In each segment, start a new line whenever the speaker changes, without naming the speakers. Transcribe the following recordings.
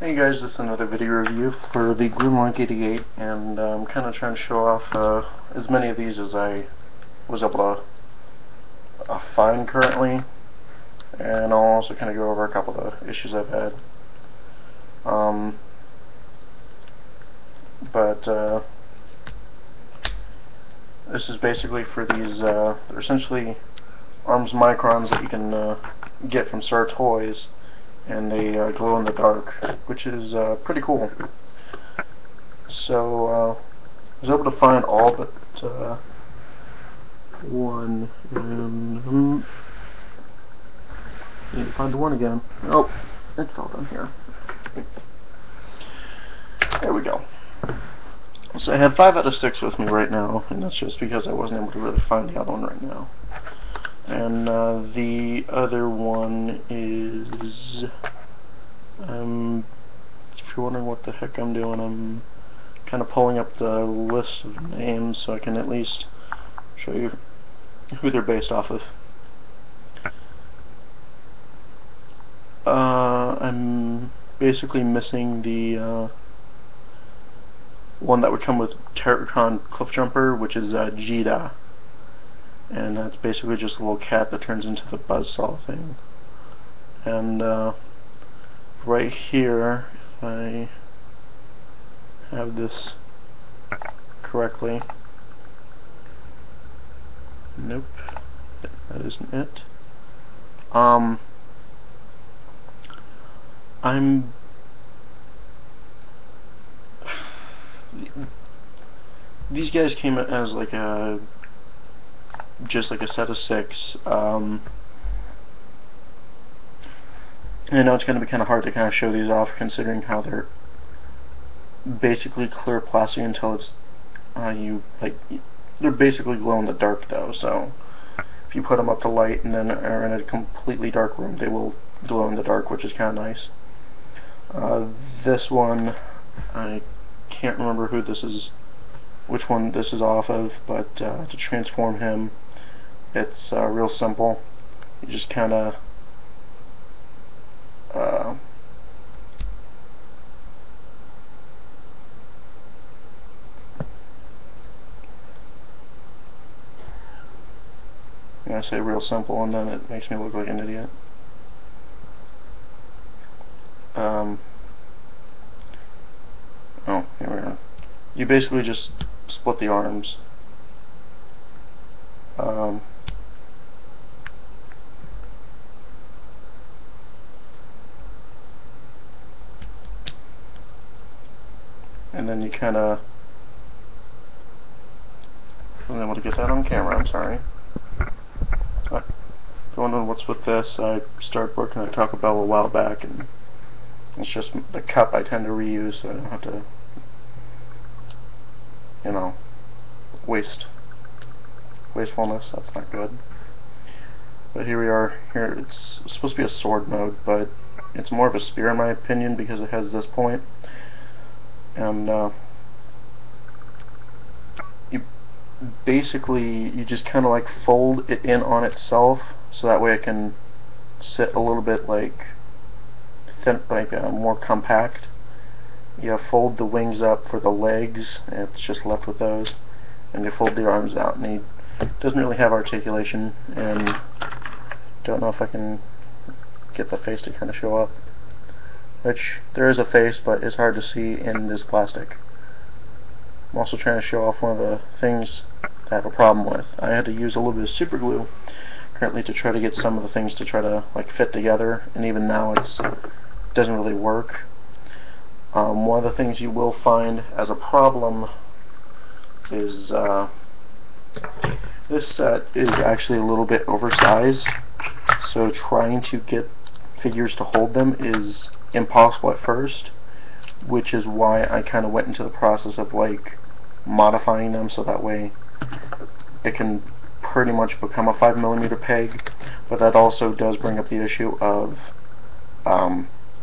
Hey guys, just another video review for the Grimlock 88, and I'm kind of trying to show off as many of these as I was able to find currently, and I'll also kind of go over a couple of the issues I've had. This is basically for these, they're essentially Arms Microns that you can get from Star Toys, and they glow in the dark, which is pretty cool. So I was able to find all but one, and need to find the one again. Oh, it fell down here. There we go. So I have 5 out of 6 with me right now, and that's just because I wasn't able to really find the other one right now. And the other one is, if you're wondering what the heck I'm doing, I'm kind of pulling up the list of names so I can at least show you who they're based off of. I'm basically missing the one that would come with Terracon Cliffjumper, which is Jida. And that's basically just a little cat that turns into the buzzsaw thing. And right here, if I have this correctly, nope, that isn't it. These guys came as like just like a set of 6. I know it's going to be kind of hard to kind of show these off, considering how they're basically clear plastic until it's they're basically glow in the dark though. So if you put them up to light and then are in a completely dark room, they will glow in the dark, which is kind of nice. This one, I can't remember who this is, which one this is off of, but to transform him, it's real simple. You just kind of I say real simple, and then it makes me look like an idiot. Oh, here we are. You basically just split the arms. And then you kind of, I wasn't able to get that on camera, I'm sorry. If you're wondering what's with this, I started working at Taco Bell a while back, and it's just the cup I tend to reuse, so I don't have to, you know, wastefulness. That's not good. But here we are. Here it's supposed to be a sword mode, but it's more of a spear in my opinion because it has this point. And you just kind of like fold it in on itself, so that way it can sit a little bit like thin, more compact. You fold the wings up for the legs, and it's just left with those, and you fold the arms out, and he doesn't really have articulation, and don't know if I can get the face to kind of show up, which there is a face, but it's hard to see in this plastic. I'm also trying to show off one of the things that I have a problem with. I had to use a little bit of super glue currently to try to get some of the things to try to like fit together, and even now it doesn't really work. One of the things you will find as a problem is this set is actually a little bit oversized, so trying to get figures to hold them is impossible at first, which is why I kind of went into the process of like modifying them so that way it can pretty much become a 5mm peg. But that also does bring up the issue of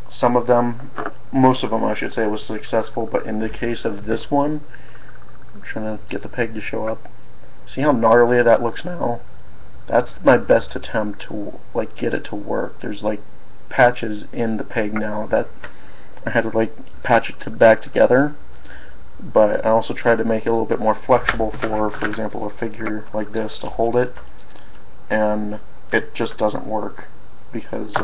some of them, most of them I should say, was successful, but in the case of this one, I'm trying to get the peg to show up. See how gnarly that looks now? That's my best attempt to like get it to work. There's like patches in the peg now that I had to like patch it back together, but I also tried to make it a little bit more flexible for example, a figure like this to hold it, and it just doesn't work because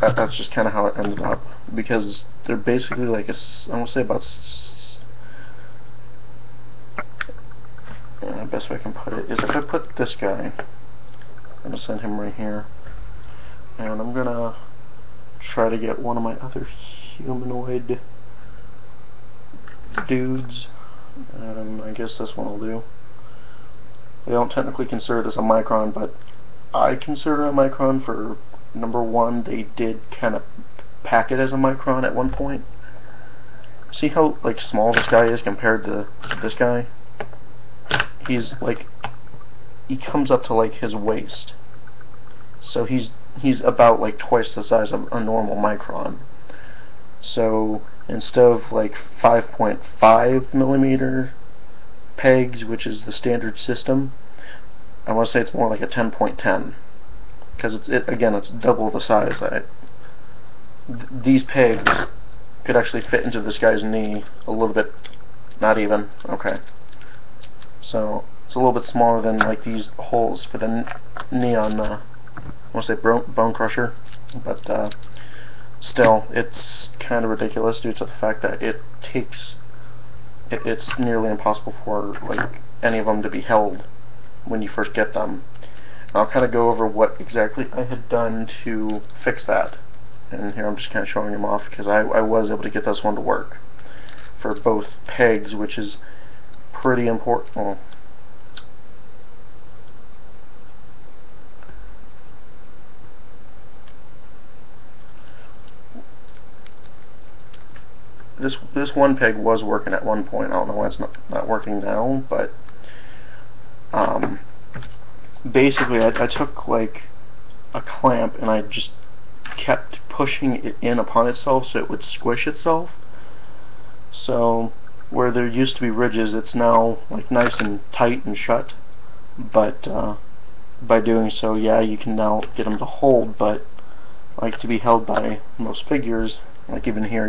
that's just kind of how it ended up, because they're basically like I want to say about the best way I can put it is if I put this guy, I'm going to send him right here, and I'm going to try to get one of my other humanoid dudes, and I guess this one will do. They don't technically consider this a micron, but I consider it a micron for, number one, they did kind of pack it as a micron at one point. See how like small this guy is compared to this guy? He's like, he comes up to like his waist, so he's about like twice the size of a normal micron. So instead of like 5.5 millimeter pegs, which is the standard system, I want to say it's more like a 10.10, because again it's double the size. These pegs could actually fit into this guy's knee a little bit, not even, okay. So it's a little bit smaller than like these holes for the knee on, I want to say Bone Crusher, but still, it's kind of ridiculous due to the fact that it's nearly impossible for like any of them to be held when you first get them. And I'll kind of go over what exactly I had done to fix that. And here I'm just kind of showing them off because I was able to get this one to work for both pegs, which is pretty important. Well, this one peg was working at one point. I don't know why it's not working now, but basically I took like a clamp and I just kept pushing it in upon itself so it would squish itself. So where there used to be ridges, it's now like nice and tight and shut, but by doing so, yeah, you can now get them to hold, but like to be held by most figures, like even here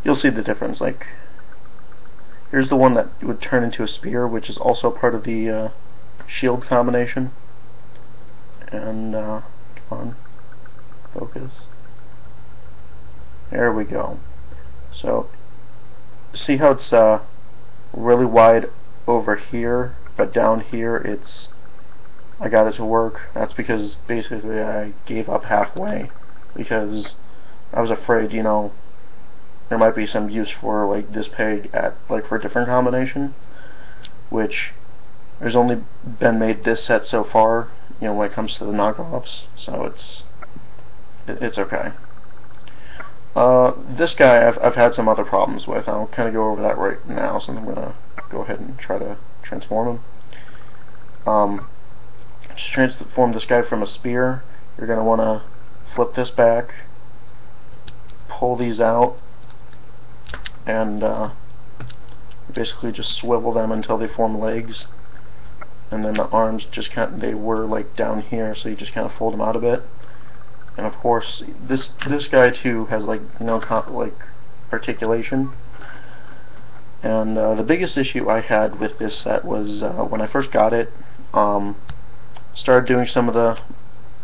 you'll see the difference. Like here's the one that would turn into a spear, which is also part of the shield combination. And come on, focus. There we go. So see how it's really wide over here, but down here I got it to work. That's because basically I gave up halfway because I was afraid, you know, there might be some use for like this peg for a different combination, which there's only been made this set so far, you know, when it comes to the knockoffs, so it's okay. This guy I've had some other problems with. I'll kind of go over that right now, so I'm gonna go ahead and try to transform him. To transform this guy from a spear, you're gonna want to flip this back, pull these out, and basically just swivel them until they form legs. And then the arms they were like down here, so you just kind of fold them out a bit. And of course, this guy too has like no articulation. And the biggest issue I had with this set was when I first got it, started doing some of the,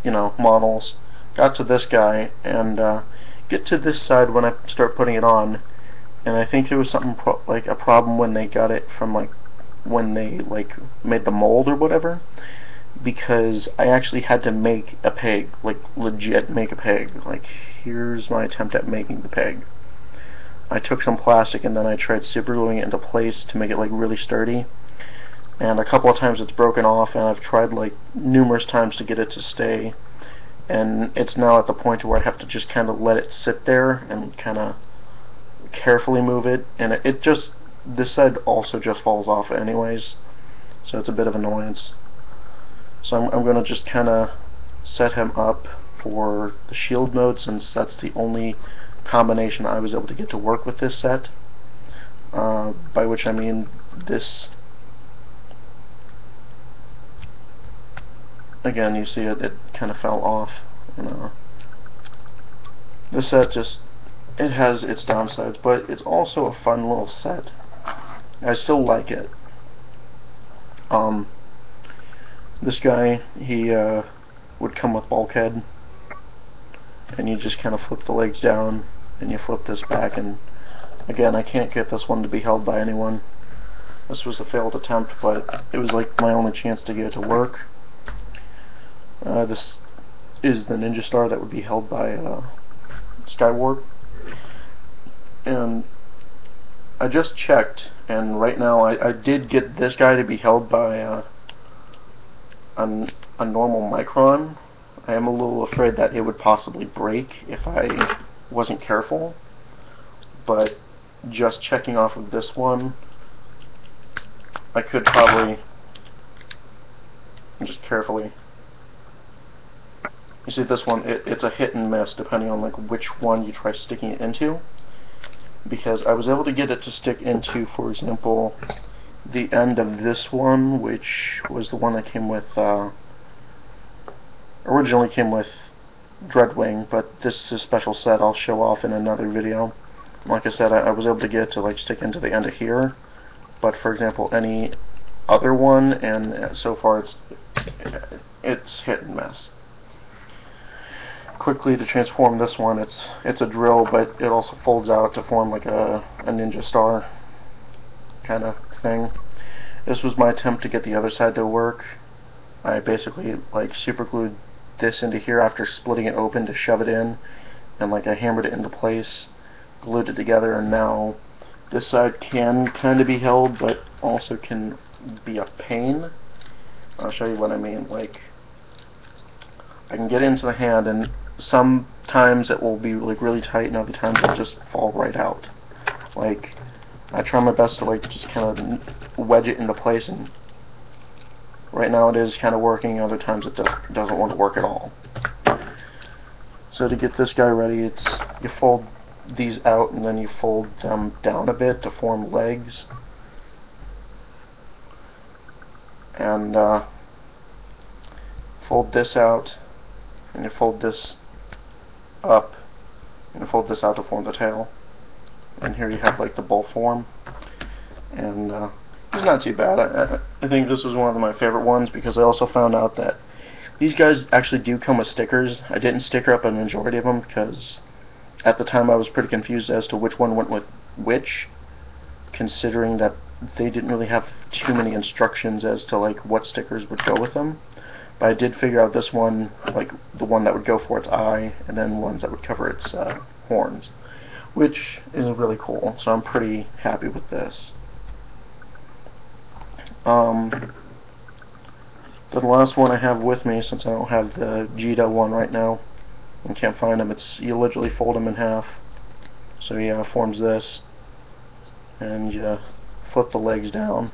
you know, models, got to this guy, and get to this side when I start putting it on, and I think there was something like a problem when they got it from like when they like made the mold or whatever, because I actually had to make a peg, like legit make a peg. Like here's my attempt at making the peg. I took some plastic and then I tried super gluing it into place to make it like really sturdy, and a couple of times it's broken off, and I've tried like numerous times to get it to stay, and it's now at the point where I have to just kind of let it sit there and kind of carefully move it, and this side also just falls off anyways, so it's a bit of annoyance. So I'm going to just kind of set him up for the shield mode, since that's the only combination I was able to get to work with this set, by which I mean this. Again, you see it kind of fell off, This set just, it has its downsides, but it's also a fun little set. I still like it. This guy, he would come with bulkhead, and you just kind of flip the legs down, and you flip this back, and again, I can't get this one to be held by anyone. This was a failed attempt, but it was like my only chance to get it to work. This is the Ninja Star that would be held by Skywarp, and I just checked, and right now I did get this guy to be held by a normal Micron. I am a little afraid that it would possibly break if I wasn't careful, but just checking off of this one, I could probably just carefully. You see this one, it's a hit and miss depending on like which one you try sticking it into, because I was able to get it to stick into, for example, the end of this one, which was the one that came with originally came with Dreadwing, but this is a special set I'll show off in another video. Like I said, I was able to get it to like stick into the end of here, but for example any other one, and so far it's hit and miss. Quickly to transform this one, it's a drill, but it also folds out to form like a Ninja Star kind of thing. This was my attempt to get the other side to work. I basically like super glued this into here after splitting it open to shove it in, and like I hammered it into place, glued it together, and now this side can kind of be held, but also can be a pain. I'll show you what I mean. Like, I can get into the hand, and sometimes it will be like really tight, and other times it'll just fall right out. Like, I try my best to like just kind of wedge it into place, and right now it is kind of working, other times it doesn't want to work at all. So to get this guy ready, you fold these out and then you fold them down a bit to form legs, and fold this out, and you fold this up, and you fold this out to form the tail, and here you have like the bowl form, and it's not too bad. I think this was one of my favorite ones because I also found out that these guys actually do come with stickers. I didn't sticker up a majority of them because at the time I was pretty confused as to which one went with which, considering that they didn't really have too many instructions as to like what stickers would go with them. But I did figure out this one, like the one that would go for its eye, and then ones that would cover its horns, which is really cool. So I'm pretty happy with this. The last one I have with me, since I don't have the Jita one right now and can't find them, you literally fold them in half. So yeah, it forms this, and you flip the legs down,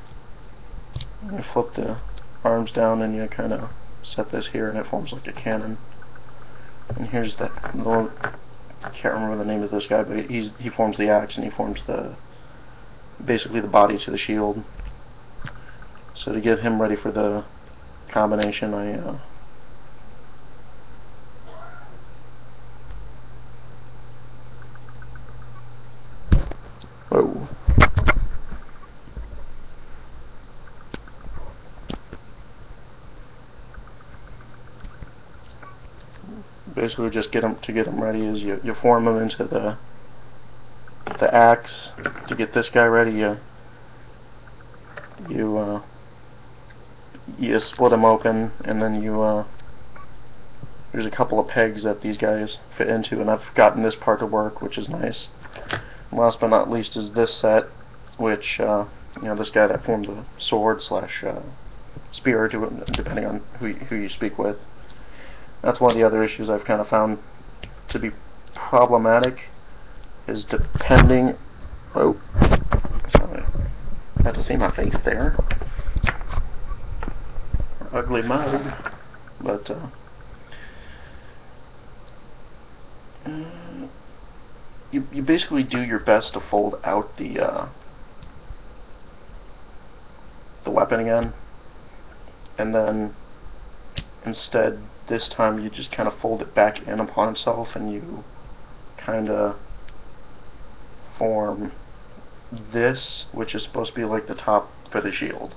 and you flip the arms down, and you kind of set this here, and it forms like a cannon. And here's I can't remember the name of this guy, but he forms the axe, and he forms basically the body to the shield. So to get him ready for the combination, whoa. Basically, just get them ready is you form them into the axe. To get this guy ready, you split them open, and then there's a couple of pegs that these guys fit into, and I've gotten this part to work, which is nice. And last but not least is this set, which this guy that formed the sword slash spear, depending on who you speak with. That's one of the other issues I've kind of found to be problematic, is depending. Oh, sorry, I had to see my face there. Ugly mug, but you basically do your best to fold out the weapon again, and then instead this time you just kind of fold it back in upon itself, and you kind of form this, which is supposed to be like the top for the shield.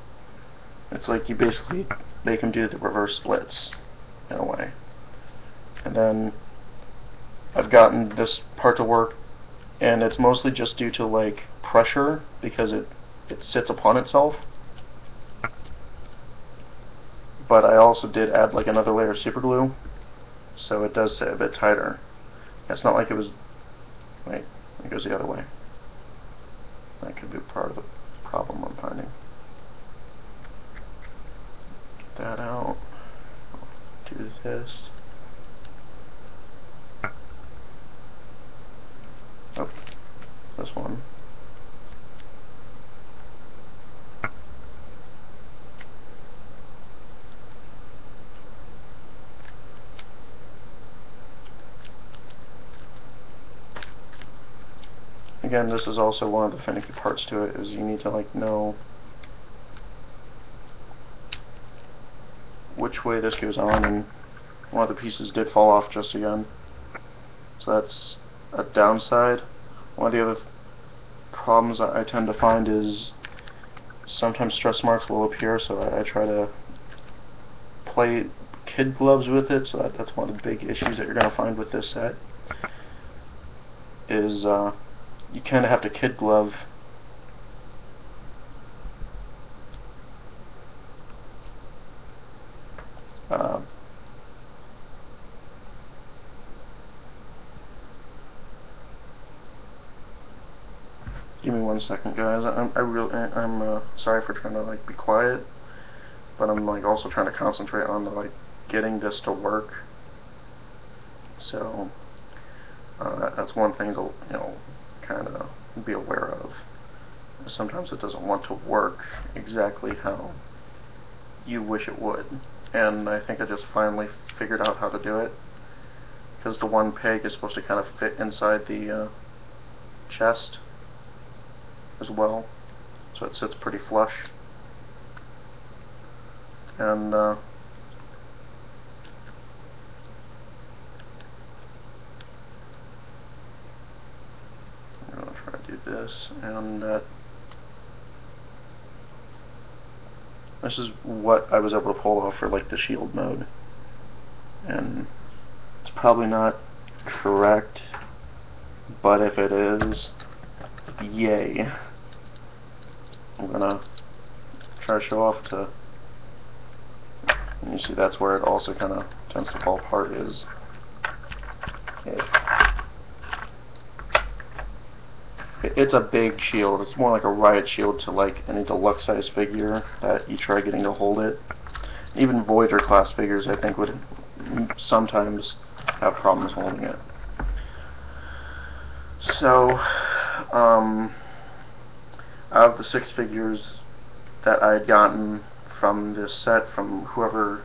It's like you basically make them do the reverse splits in a way. And then I've gotten this part to work, and it's mostly just due to like pressure because it sits upon itself. But I also did add like another layer of super glue, so it does sit a bit tighter. It's not like it was, wait, it goes the other way. That could be part of the problem I'm finding. Get that out. Do this. Oh, this one. Again, this is also one of the finicky parts to it, is you need to like know which way this goes on, and one of the pieces did fall off just again. So that's a downside. One of the other problems I tend to find is sometimes stress marks will appear, so I try to play kid gloves with it, so that's one of the big issues that you're going to find with this set, is you kind of have to kid glove give me 1 second, guys. I'm sorry for trying to like be quiet, but I'm like also trying to concentrate on like getting this to work. So that's one thing to kind of be aware of. Sometimes it doesn't want to work exactly how you wish it would, and I think I just finally figured out how to do it, because the one peg is supposed to kind of fit inside the chest as well, so it sits pretty flush. And I'm going to try to do this, and this is what I was able to pull off for like the shield mode, and it's probably not correct, but if it is, yay. I'm gonna try to show off to, and you see that's where it also kind of tends to fall apart, is it's a big shield. It's more like a riot shield to like any deluxe size figure that you try getting to hold it. Even Voyager class figures I think would sometimes have problems holding it. So out of the 6 figures that I had gotten from this set, from whoever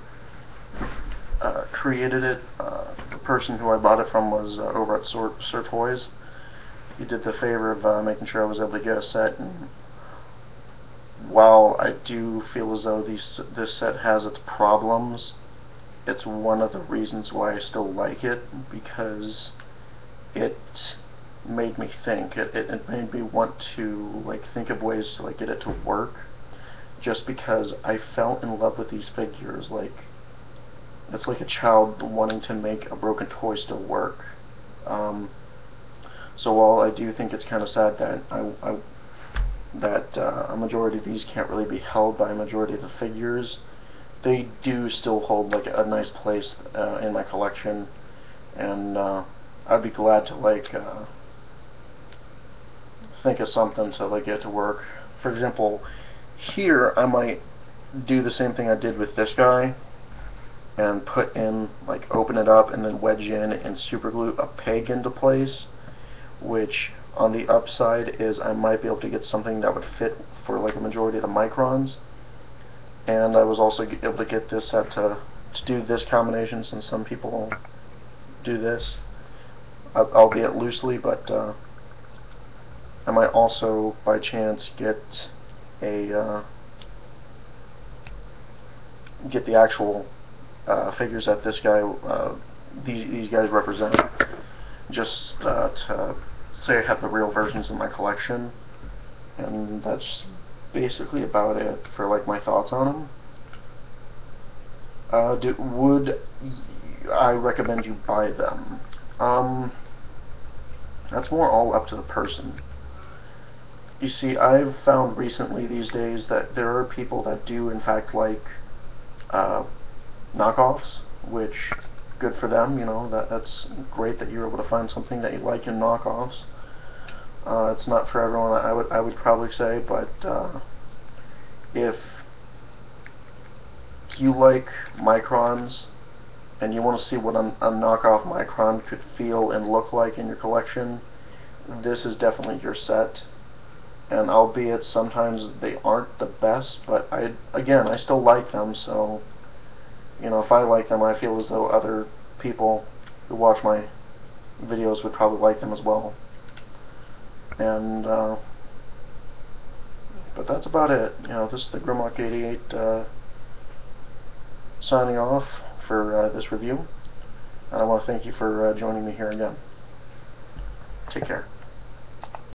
created it, the person who I bought it from was over at Sir Toys. He did the favor of making sure I was able to get a set, and while I do feel as though this set has its problems, it's one of the reasons why I still like it, because it made me think. It made me want to like think of ways to like get it to work, just because I fell in love with these figures. Like, it's like a child wanting to make a broken toy still work. So while I do think it's kind of sad that a majority of these can't really be held by a majority of the figures, they do still hold like a nice place in my collection, and I'd be glad to like think of something to like get to work. For example, here I might do the same thing I did with this guy and put in, like, open it up and then wedge in and super glue a peg into place, which on the upside is I might be able to get something that would fit for like a majority of the microns. And I was also able to get this set to do this combination, since some people do this, albeit loosely, but I might also by chance get a get the actual figures that this guy these guys represent, just to say I have the real versions in my collection, and that's basically about it for like my thoughts on them. Would I recommend you buy them? That's more all up to the person. You see, I've found recently these days that there are people that do in fact like knockoffs, which good for them. You know, that's great that you're able to find something that you like in knockoffs. It's not for everyone, I would probably say, but if you like microns and you want to see what a knockoff micron could feel and look like in your collection, this is definitely your set. And albeit sometimes they aren't the best, but again, I still like them, so you know, if I like them, I feel as though other people who watch my videos would probably like them as well. And but that's about it. You know, this is the Grimlock 88 signing off for this review, and I want to thank you for joining me here again. Take care.